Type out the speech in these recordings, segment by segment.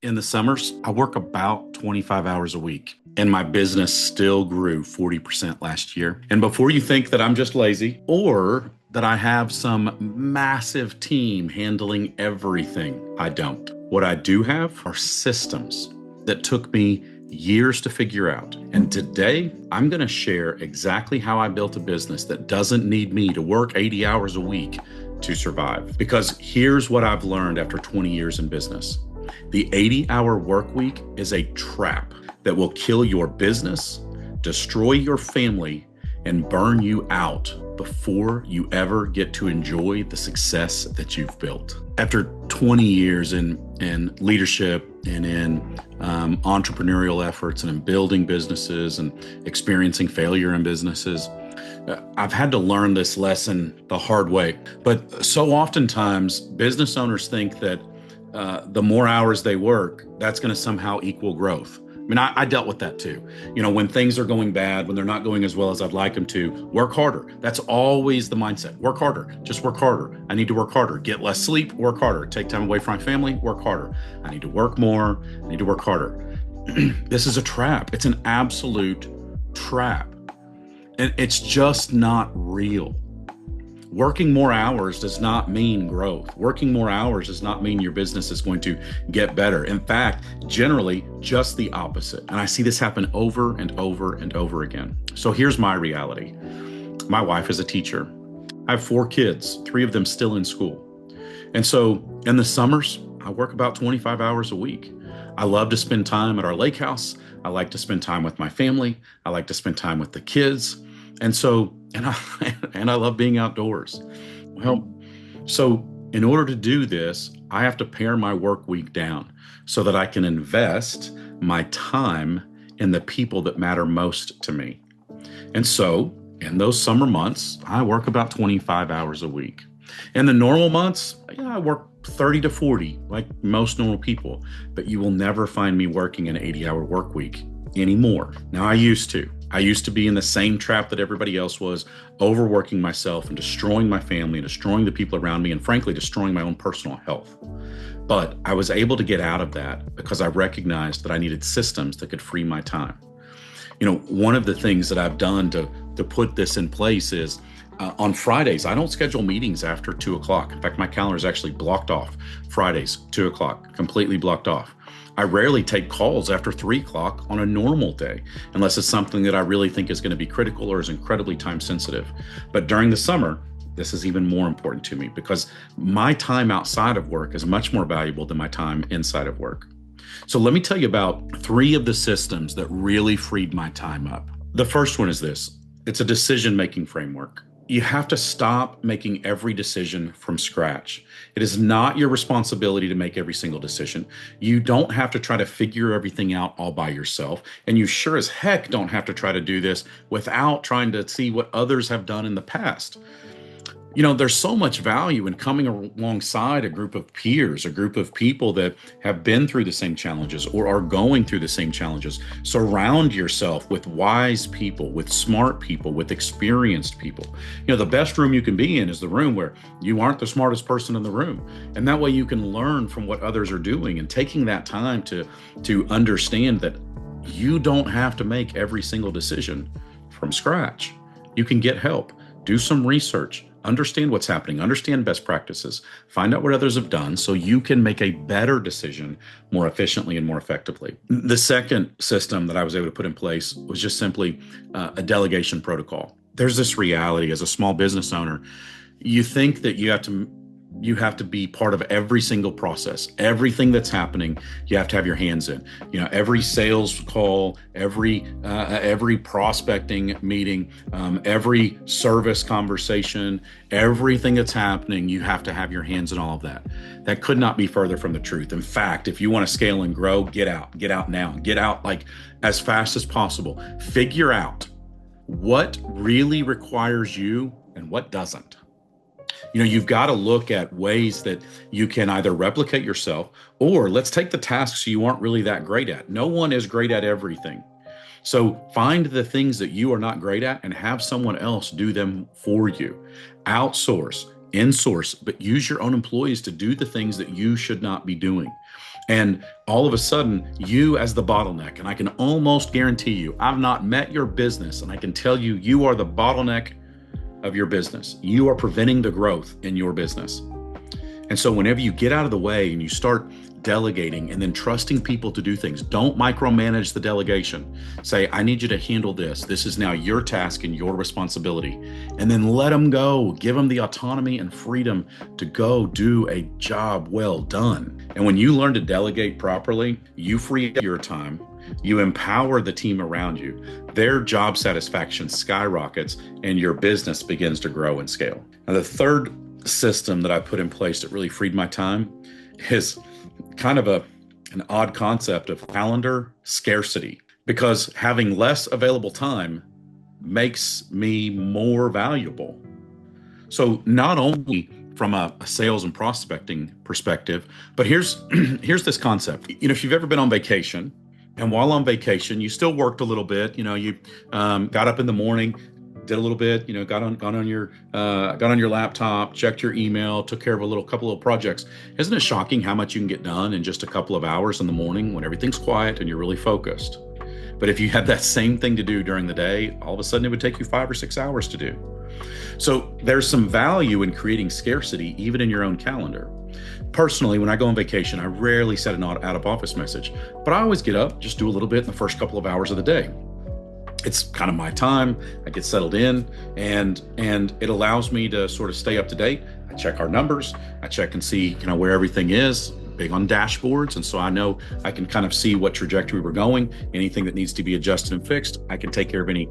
In the summers, I work about 25 hours a week, and my business still grew 40% last year. And before you think that I'm just lazy or that I have some massive team handling everything, I don't. What I do have are systems that took me years to figure out. And today, I'm going to share exactly how I built a business that doesn't need me to work 80 hours a week to survive. Because here's what I've learned after 20 years in business. The 80-hour work week is a trap that will kill your business, destroy your family, and burn you out before you ever get to enjoy the success that you've built. After 20 years in leadership and in entrepreneurial efforts and in building businesses and experiencing failure in businesses, I've had to learn this lesson the hard way. But so oftentimes, business owners think that the more hours they work, that's going to somehow equal growth. I mean, I dealt with that too. You know, when things are going bad, when they're not going as well as I'd like them to, work harder. That's always the mindset. Work harder. Just work harder. I need to work harder. Get less sleep, work harder. Take time away from my family, work harder. I need to work more. I need to work harder. This is a trap. It's an absolute trap. And it's just not real. Working more hours does not mean growth. Working more hours does not mean your business is going to get better. In fact, generally, just the opposite. And I see this happen over and over and over again. So here's my reality. My wife is a teacher. I have 4 kids, 3 of them still in school. And so in the summers, I work about 25 hours a week. I love to spend time at our lake house. I like to spend time with my family. I like to spend time with the kids. And I love being outdoors. Well, so in order to do this, I have to pare my work week down so that I can invest my time in the people that matter most to me. And so in those summer months, I work about 25 hours a week. In the normal months, I work 30 to 40, like most normal people, but you will never find me working an 80-hour work week anymore. Now, I used to be in the same trap that everybody else was, overworking myself and destroying my family and destroying the people around me and frankly, destroying my own personal health. But I was able to get out of that because I recognized that I needed systems that could free my time. You know, one of the things that I've done to put this in place is on Fridays, I don't schedule meetings after 2 o'clock. In fact, my calendar is actually blocked off. Fridays, 2 o'clock, completely blocked off. I rarely take calls after 3 o'clock on a normal day, unless it's something that I really think is going to be critical or is incredibly time sensitive. But during the summer, this is even more important to me because my time outside of work is much more valuable than my time inside of work. So let me tell you about 3 of the systems that really freed my time up. The first one is this. It's a decision-making framework. You have to stop making every decision from scratch. It is not your responsibility to make every single decision. You don't have to try to figure everything out all by yourself. And you sure as heck don't have to try to do this without trying to see what others have done in the past. You know, there's so much value in coming alongside a group of peers, a group of people that have been through the same challenges or are going through the same challenges. Surround yourself with wise people, with smart people, with experienced people. You know, the best room you can be in is the room where you aren't the smartest person in the room. And that way you can learn from what others are doing and taking that time to understand that you don't have to make every single decision from scratch. You can get help, do some research, understand what's happening, understand best practices, find out what others have done so you can make a better decision more efficiently and more effectively. The second system that I was able to put in place was just simply a delegation protocol. There's this reality as a small business owner, you think that you have to be part of every single process, everything that's happening. You have to have your hands in. You know, every sales call, every prospecting meeting, every service conversation, everything that's happening. You have to have your hands in all of that. That could not be further from the truth. In fact, if you want to scale and grow, get out now, get out like as fast as possible. Figure out what really requires you and what doesn't. You know, you've got to look at ways that you can either replicate yourself or let's take the tasks you aren't really that great at. No one is great at everything. So find the things that you are not great at and have someone else do them for you. Outsource, insource, but use your own employees to do the things that you should not be doing. And all of a sudden, you as the bottleneck, and I can almost guarantee you, I've not met your business, and I can tell you, you are the bottleneck of your business. You are preventing the growth in your business. And so whenever you get out of the way and you start delegating and then trusting people to do things, don't micromanage the delegation. Say, I need you to handle this. This is now your task and your responsibility. And then let them go. Give them the autonomy and freedom to go do a job well done. And when you learn to delegate properly, you free up your time. You empower the team around you. Their job satisfaction skyrockets and your business begins to grow and scale. Now, the third system that I put in place that really freed my time is kind of an odd concept of calendar scarcity, because having less available time makes me more valuable. So not only from a sales and prospecting perspective, but here's this concept. If you've ever been on vacation, and while on vacation, you still worked a little bit, you got up in the morning, did a little bit, got on your laptop, checked your email, took care of a couple of projects. Isn't it shocking how much you can get done in just a couple of hours in the morning when everything's quiet and you're really focused? But if you had that same thing to do during the day, all of a sudden it would take you 5 or 6 hours to do. So there's some value in creating scarcity, even in your own calendar. Personally, when I go on vacation, I rarely set an out of office message, but I always get up, just do a little bit in the first couple of hours of the day. It's kind of my time. I get settled in, and it allows me to sort of stay up to date. I check our numbers. I check and see where everything is. Big on dashboards, and so I know I can kind of see what trajectory we're going. Anything that needs to be adjusted and fixed, I can take care of any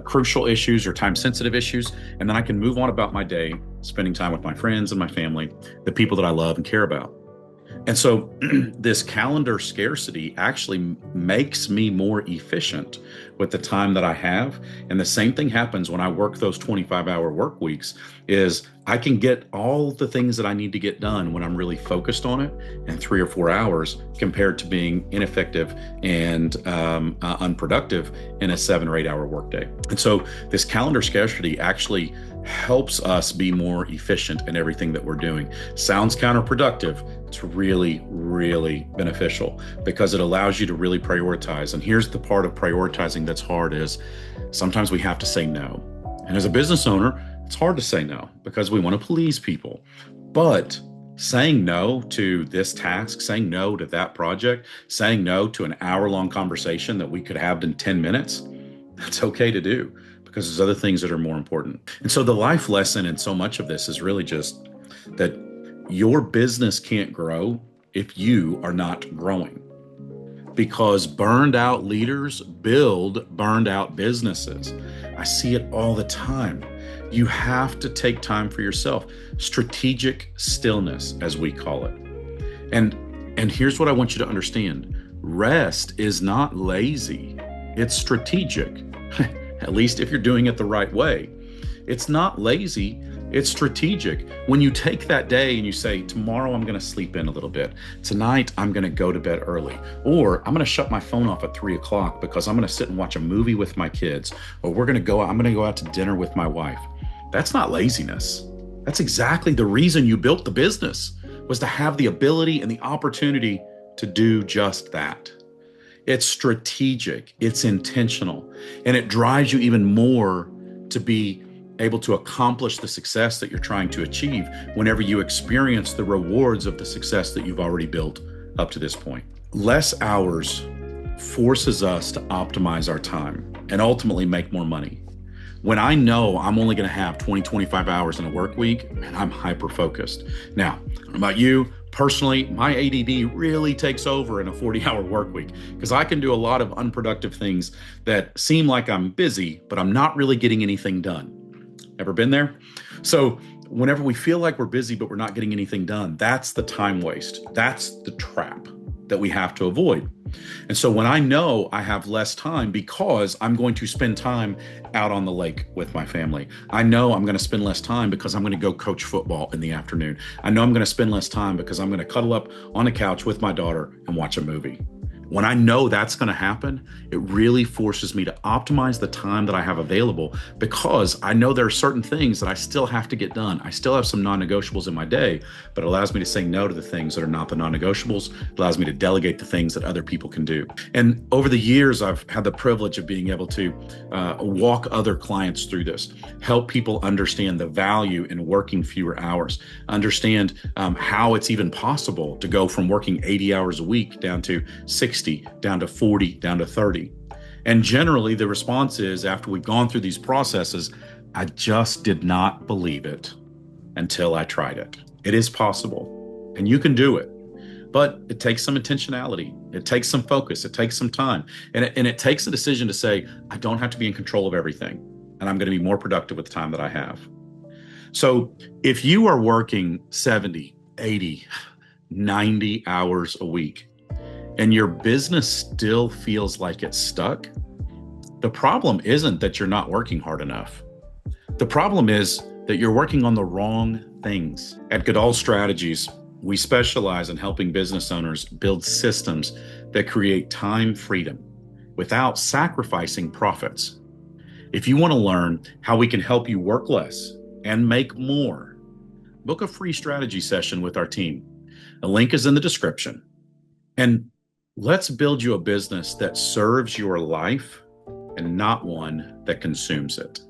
crucial issues or time-sensitive issues, and then I can move on about my day, spending time with my friends and my family, the people that I love and care about. And so this calendar scarcity actually makes me more efficient with the time that I have. And the same thing happens when I work those 25-hour work weeks, is I can get all the things that I need to get done when I'm really focused on it in 3 or 4 hours, compared to being ineffective and unproductive in a 7 or 8 hour workday. And so this calendar scarcity actually helps us be more efficient in everything that we're doing. Sounds counterproductive. It's really, really beneficial, because it allows you to really prioritize. And here's the part of prioritizing that's hard, is sometimes we have to say no. And as a business owner, it's hard to say no because we want to please people. But saying no to this task, saying no to that project, saying no to an hour-long conversation that we could have in 10 minutes, that's okay to do, because there's other things that are more important. And so the life lesson in so much of this is really just that your business can't grow if you are not growing, because burned out leaders build burned out businesses. I see it all the time. You have to take time for yourself. Strategic stillness, as we call it. And here's what I want you to understand. Rest is not lazy. It's strategic. At least if you're doing it the right way. It's not lazy, it's strategic. When you take that day and you say, tomorrow I'm going to sleep in a little bit. Tonight I'm going to go to bed early. Or I'm going to shut my phone off at 3 o'clock because I'm going to sit and watch a movie with my kids. Or I'm going to go out to dinner with my wife. That's not laziness. That's exactly the reason you built the business, was to have the ability and the opportunity to do just that. It's strategic, it's intentional, and it drives you even more to be able to accomplish the success that you're trying to achieve whenever you experience the rewards of the success that you've already built up to this point. Less hours forces us to optimize our time and ultimately make more money. When I know I'm only going to have 25 hours in a work week, and I'm hyper-focused. Now, I don't know about you, personally, my ADD really takes over in a 40-hour work week, because I can do a lot of unproductive things that seem like I'm busy, but I'm not really getting anything done. Ever been there? So whenever we feel like we're busy, but we're not getting anything done, that's the time waste. That's the trap that we have to avoid. And so when I know I have less time because I'm going to spend time out on the lake with my family, I know I'm going to spend less time because I'm going to go coach football in the afternoon. I know I'm going to spend less time because I'm going to cuddle up on the couch with my daughter and watch a movie. When I know that's going to happen, it really forces me to optimize the time that I have available, because I know there are certain things that I still have to get done. I still have some non-negotiables in my day, but it allows me to say no to the things that are not the non-negotiables. It allows me to delegate the things that other people can do. And over the years, I've had the privilege of being able to walk other clients through this, help people understand the value in working fewer hours, understand how it's even possible to go from working 80 hours a week down to 60, down to 40, down to 30. And generally, the response is, after we've gone through these processes, I just did not believe it until I tried it. It is possible, and you can do it. But it takes some intentionality. It takes some focus. It takes some time. And it takes a decision to say, I don't have to be in control of everything, and I'm going to be more productive with the time that I have. So if you are working 70, 80, 90 hours a week, and your business still feels like it's stuck, the problem isn't that you're not working hard enough. The problem is that you're working on the wrong things. At Goodall Strategies, we specialize in helping business owners build systems that create time freedom without sacrificing profits. If you want to learn how we can help you work less and make more, book a free strategy session with our team. The link is in the description. And let's build you a business that serves your life and not one that consumes it.